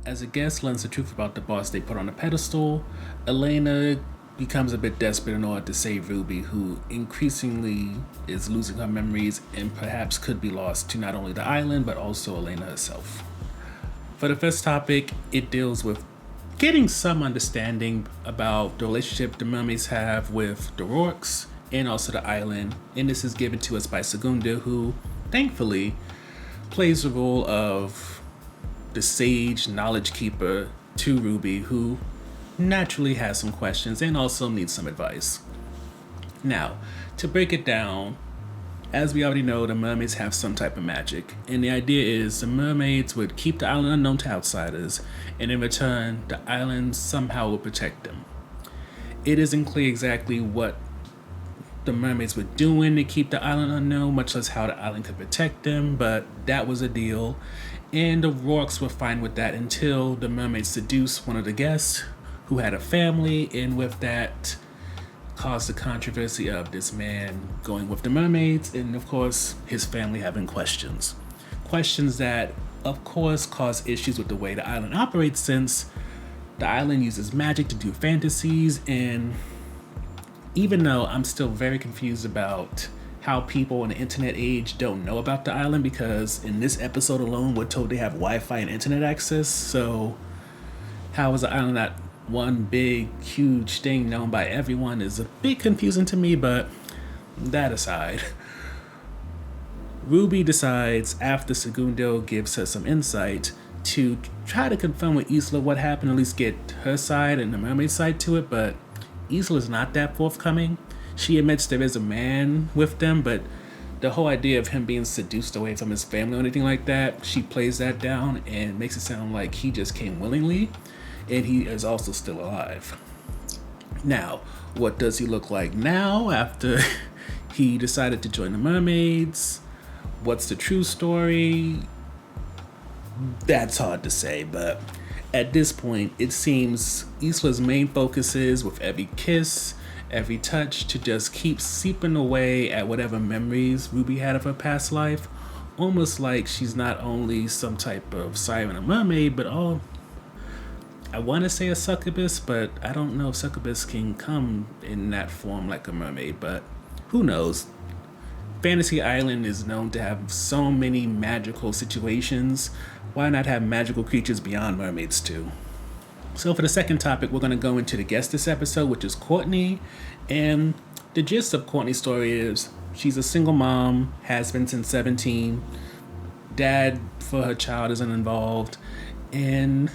As a guest learns the truth about the boss they put on a pedestal, Elena becomes a bit desperate in order to save Ruby, who increasingly is losing her memories and perhaps could be lost to not only the island but also Elena herself. For the first topic, it deals with getting some understanding about the relationship the mermaids have with the Rorks and also the island. And this is given to us by Segunda, who thankfully plays the role of the sage knowledge keeper to Ruby, who naturally has some questions and also needs some advice. Now, to break it down, as we already know, the mermaids have some type of magic, and the idea is the mermaids would keep the island unknown to outsiders, and in return, the island somehow would protect them. It isn't clear exactly what the mermaids were doing to keep the island unknown, much less how the island could protect them, but that was a deal. And the Rorks were fine with that until the mermaids seduced one of the guests who had a family, and with that caused the controversy of this man going with the mermaids, and of course, his family having questions. Questions that, of course, cause issues with the way the island operates, since the island uses magic to do fantasies, and even though I'm still very confused about how people in the internet age don't know about the island, because in this episode alone we're told they have Wi-Fi and internet access, so how is the island not one big huge thing known by everyone is a bit confusing to me. But that aside, Ruby decides, after Segundo gives her some insight, to try to confirm with Isla what happened, at least get her side and the mermaid side to it, but Isla's not that forthcoming. She admits there is a man with them, but the whole idea of him being seduced away from his family or anything like that, she plays that down and makes it sound like he just came willingly, and he is also still alive. Now, what does he look like now after he decided to join the mermaids? What's the true story? That's hard to say, but at this point, it seems Isla's main focus is, with every kiss, every touch, to just keep seeping away at whatever memories Ruby had of her past life, almost like she's not only some type of siren or mermaid, but I want to say a succubus, but I don't know if succubus can come in that form like a mermaid, but who knows. Fantasy Island is known to have so many magical situations. Why not have magical creatures beyond mermaids too? So for the second topic, we're going to go into the guest this episode, which is Courtney. And the gist of Courtney's story is she's a single mom, has been since 17. Dad for her child isn't involved. And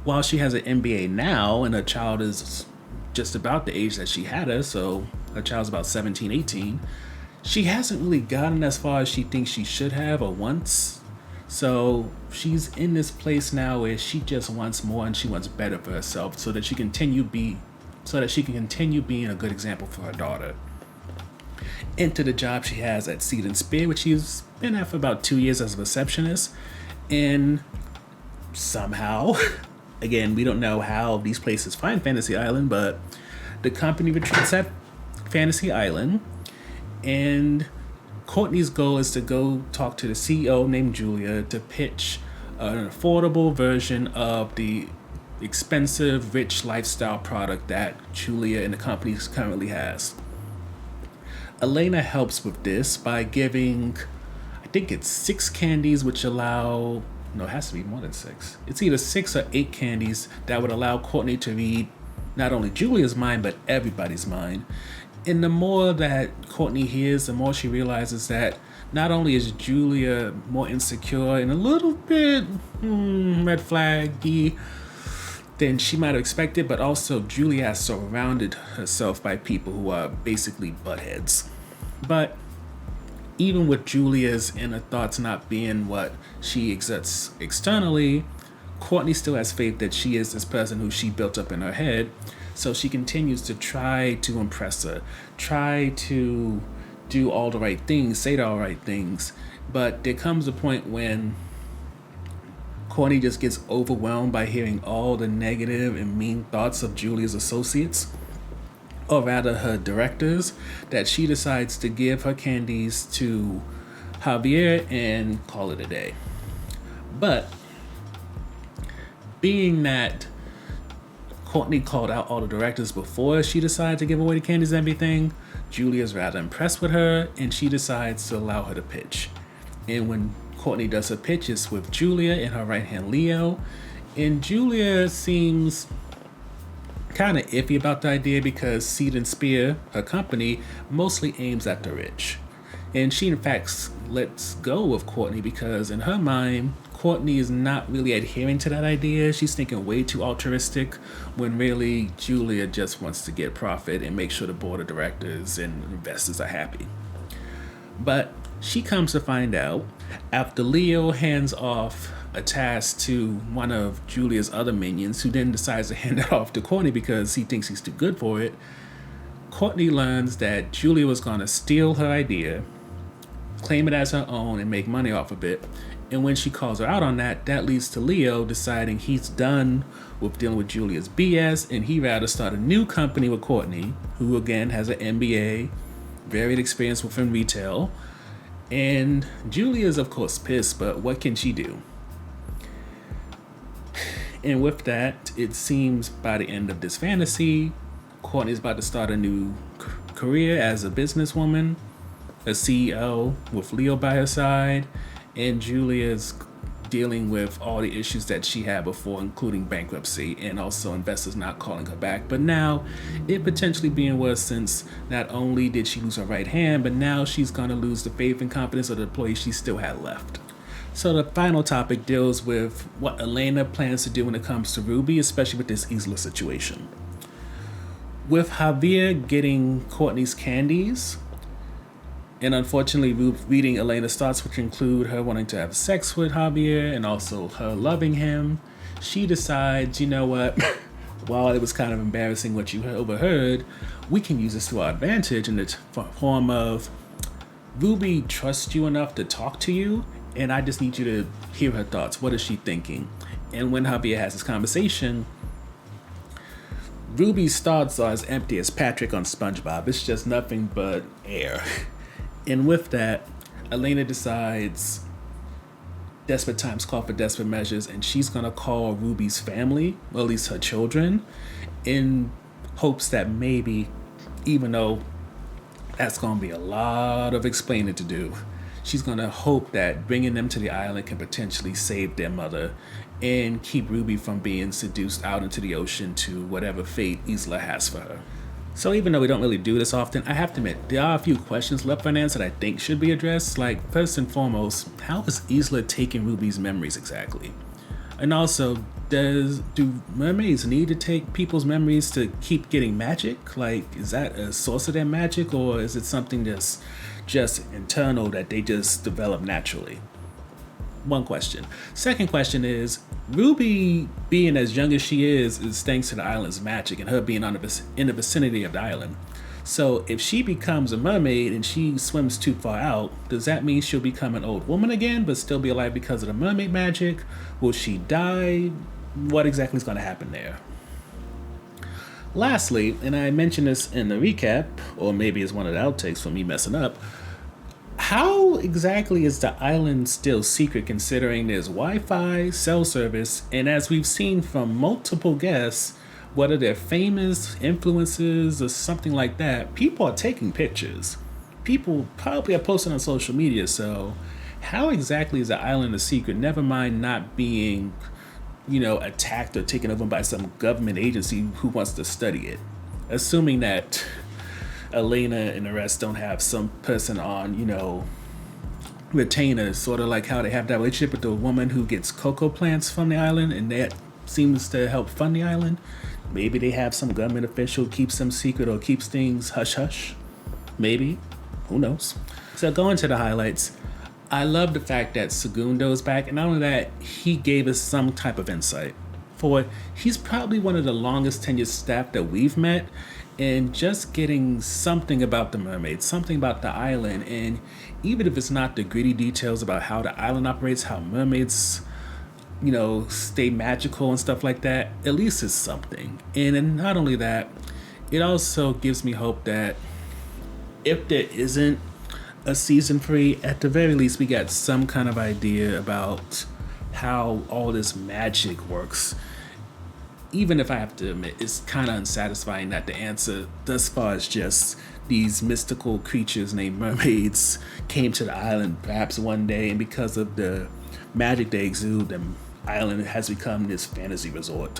while she has an MBA now, and her child is just about the age that she had her, so her child's about 17, 18, she hasn't really gotten as far as she thinks she should have or wants. So she's in this place now where she just wants more and she wants better for herself, so that she can continue being a good example for her daughter. Into the job she has at Seed and Spear, which she's been at for about 2 years as a receptionist, and somehow, again, we don't know how these places find Fantasy Island, but the company retreats at Fantasy Island, and Courtney's goal is to go talk to the CEO named Julia to pitch an affordable version of the expensive, rich lifestyle product that Julia and the company currently has. Elena helps with this by giving, I think it's 6 candies, which allow, no, it has to be more than 6. It's either 6 or 8 candies that would allow Courtney to read not only Julia's mind, but everybody's mind. And the more that Courtney hears, the more she realizes that not only is Julia more insecure and a little bit red flaggy than she might have expected, but also Julia has surrounded herself by people who are basically buttheads. But even with Julia's inner thoughts not being what she exerts externally, Courtney still has faith that she is this person who she built up in her head. So she continues to try to impress her, try to do all the right things, say the all right things. But there comes a point when Courtney just gets overwhelmed by hearing all the negative and mean thoughts of Julia's associates, or rather her directors, that she decides to give her candies to Javier and call it a day. But being that Courtney called out all the directors before she decided to give away the candies and everything, Julia's rather impressed with her, and she decides to allow her to pitch. And when Courtney does her pitch, it's with Julia and her right hand Leo, and Julia seems kind of iffy about the idea because Seed and Spear, her company, mostly aims at the rich. And she, in fact, lets go of Courtney because, in her mind, Courtney is not really adhering to that idea. She's thinking way too altruistic when really Julia just wants to get profit and make sure the board of directors and investors are happy. But she comes to find out after Leo hands off a task to one of Julia's other minions, who then decides to hand it off to Courtney because he thinks he's too good for it. Courtney learns that Julia was going to steal her idea, claim it as her own, and make money off of it. And when she calls her out on that, that leads to Leo deciding he's done with dealing with Julia's BS, and he'd rather start a new company with Courtney, who again has an MBA, varied experience within retail. And Julia's of course pissed, but what can she do? And with that, it seems by the end of this fantasy, Courtney's about to start a new career as a businesswoman, a CEO with Leo by her side, and Julia's dealing with all the issues that she had before, including bankruptcy and also investors not calling her back. But now it potentially being worse, since not only did she lose her right hand, but now she's going to lose the faith and confidence of the employees she still had left. So the final topic deals with what Elena plans to do when it comes to Ruby, especially with this Isla situation. With Javier getting Courtney's candies, and unfortunately reading Elena's thoughts, which include her wanting to have sex with Javier and also her loving him, she decides, you know what, while it was kind of embarrassing what you overheard, we can use this to our advantage in the form of Ruby trusts you enough to talk to you, and I just need you to hear her thoughts. What is she thinking? And when Javier has this conversation, Ruby's thoughts are as empty as Patrick on SpongeBob. It's just nothing but air. And with that, Elena decides desperate times call for desperate measures, and she's going to call Ruby's family, or at least her children, in hopes that maybe, even though that's going to be a lot of explaining to do, she's going to hope that bringing them to the island can potentially save their mother and keep Ruby from being seduced out into the ocean to whatever fate Isla has for her. So even though we don't really do this often, I have to admit, there are a few questions left unanswered that I think should be addressed. Like, first and foremost, how is Isla taking Ruby's memories exactly? And also, do mermaids need to take people's memories to keep getting magic? Like, is that a source of their magic, or is it something that's just internal that they just develop naturally? One question. Second question is, Ruby being as young as she is thanks to the island's magic and her being in the vicinity of the island. So if she becomes a mermaid and she swims too far out, does that mean she'll become an old woman again but still be alive because of the mermaid magic? Will she die? What exactly is going to happen there? Lastly, and I mentioned this in the recap, or maybe it's one of the outtakes for me messing up, how exactly is the island still secret considering there's Wi-Fi, cell service, and as we've seen from multiple guests, whether they're famous, influencers, or something like that, people are taking pictures. People probably are posting on social media, so how exactly is the island a secret, never mind not being, attacked or taken over by some government agency who wants to study it? Assuming that Elena and the rest don't have some person on, retainers, sort of like how they have that relationship with the woman who gets cocoa plants from the island and that seems to help fund the island. Maybe they have some government official who keeps them secret or keeps things hush-hush. Maybe. Who knows? So going to the highlights, I love the fact that Segundo is back, and not only that, he gave us some type of insight. He's probably one of the longest tenured staff that we've met, and just getting something about the mermaids, something about the island, and even if it's not the gritty details about how the island operates, how mermaids, stay magical and stuff like that, at least it's something. And not only that, it also gives me hope that if there isn't a season 3, at the very least we got some kind of idea about how all this magic works. Even if I have to admit, it's kind of unsatisfying that the answer thus far is just these mystical creatures named mermaids came to the island perhaps one day, and because of the magic they exude, the island has become this fantasy resort.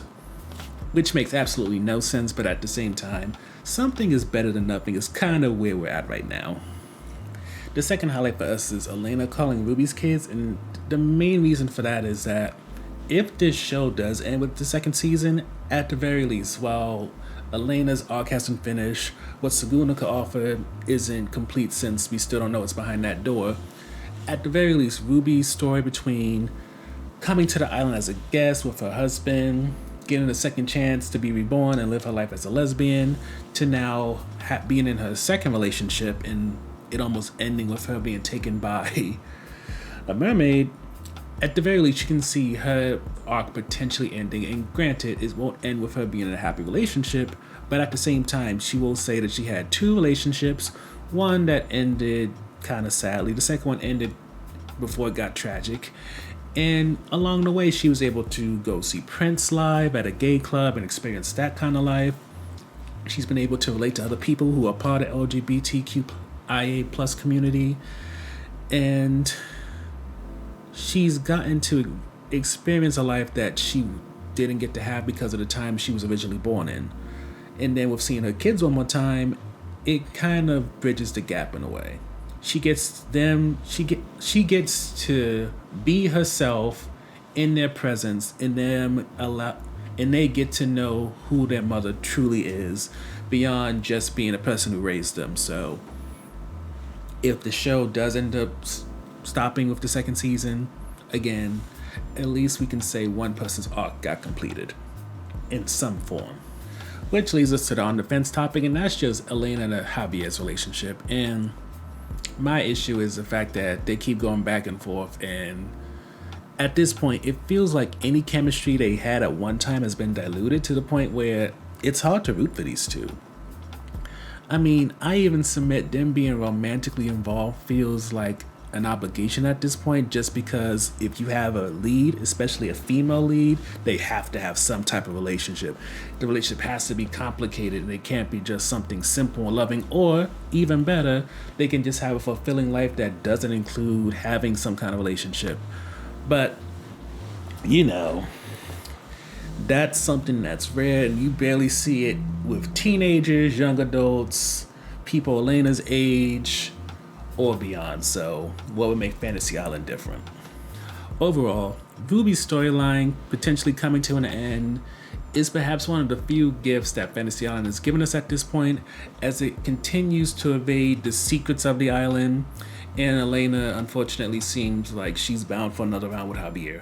Which makes absolutely no sense, but at the same time, something is better than nothing is kind of where we're at right now. The second highlight for us is Elena calling Ruby's kids, and the main reason for that is that if this show does end with the second season, at the very least, while Elena's arc hasn't finished, what Saguna could offer isn't complete since we still don't know what's behind that door. At the very least, Ruby's story between coming to the island as a guest with her husband, getting a second chance to be reborn and live her life as a lesbian, to now being in her second relationship and it almost ending with her being taken by a mermaid. At the very least, you can see her arc potentially ending, and granted, it won't end with her being in a happy relationship, but at the same time, she will say that she had two relationships, one that ended kind of sadly, the second one ended before it got tragic, and along the way, she was able to go see Prince live at a gay club and experience that kind of life. She's been able to relate to other people who are part of LGBTQIA plus community, and she's gotten to experience a life that she didn't get to have because of the time she was originally born in. And then with seeing her kids one more time, it kind of bridges the gap in a way. She gets to be herself in their presence, and they get to know who their mother truly is beyond just being a person who raised them. So if the show does end up stopping with the second season, again, at least we can say one person's arc got completed in some form. Which leads us to the on the fence topic, and that's just Elena and Javier's relationship. And my issue is the fact that they keep going back and forth, and at this point, it feels like any chemistry they had at one time has been diluted to the point where it's hard to root for these two. I mean, I even submit them being romantically involved feels like an obligation at this point, just because if you have a lead, especially a female lead, they have to have some type of relationship. The relationship has to be complicated, and it can't be just something simple and loving, or even better, they can just have a fulfilling life that doesn't include having some kind of relationship. But that's something that's rare, and you barely see it with teenagers, young adults, people Elena's age, or beyond. So what would make Fantasy Island different? Overall, Ruby's storyline potentially coming to an end is perhaps one of the few gifts that Fantasy Island has given us at this point, as it continues to evade the secrets of the island, and Elena unfortunately seems like she's bound for another round with Javier.